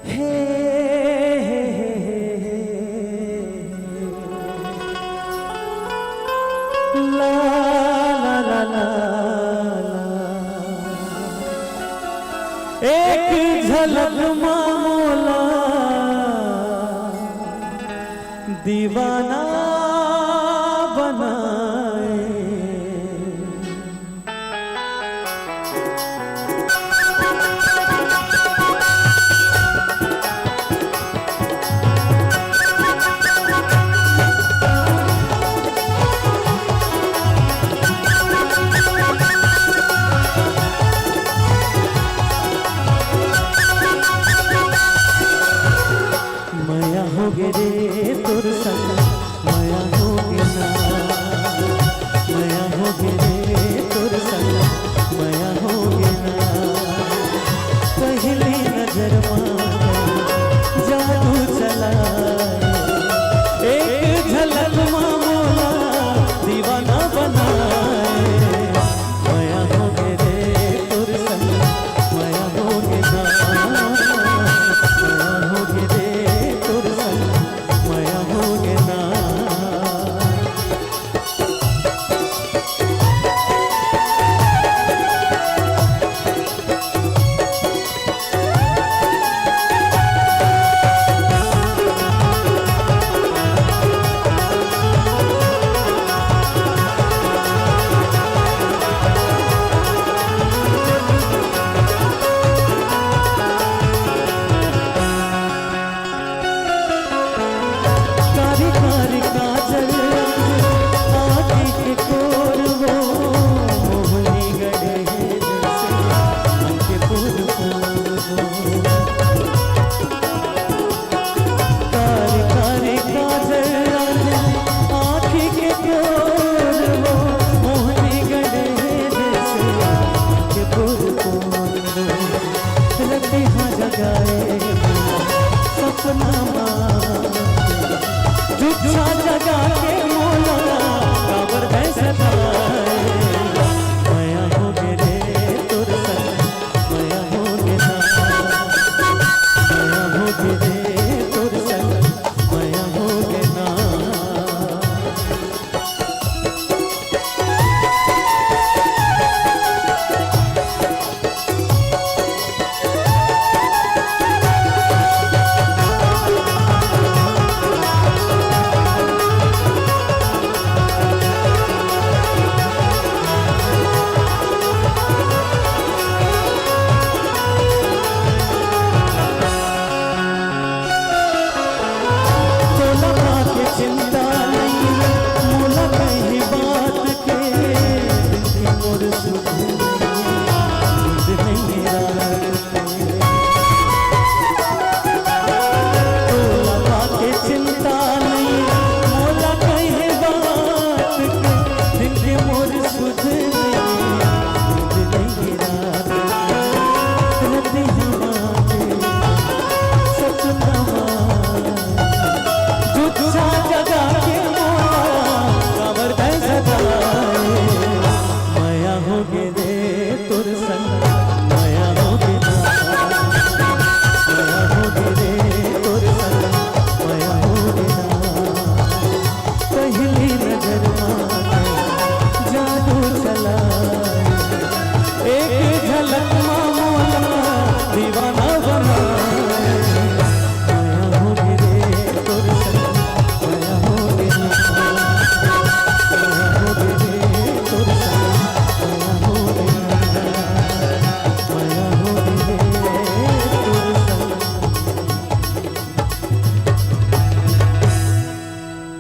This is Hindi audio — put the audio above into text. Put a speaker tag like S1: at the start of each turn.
S1: हे ला ला ला ला एक झलक मामोला दीवाना बनाए। माया होगे रे तोर संग माया होगे ना, माया होगे रे तोर संग माया होगे ना। पहली नजर मां जादू चला एक झलक मां मोला दीवाना बनाए। माया होगे रे तोर संग माया होगे ना, माया होगे रे तोर संग माया होगे ना। कारी कारी काजल आँखी के कोर वो मोहनी गढ़े जैसे अंके फूल फूल। कारी कारी काजल आँखी के कोर वो मोहनी गढ़े जैसे अंके फूल फूल। रखते हाँ जगाए सपना झूठा जगा के मोला काबर भैंस खाए।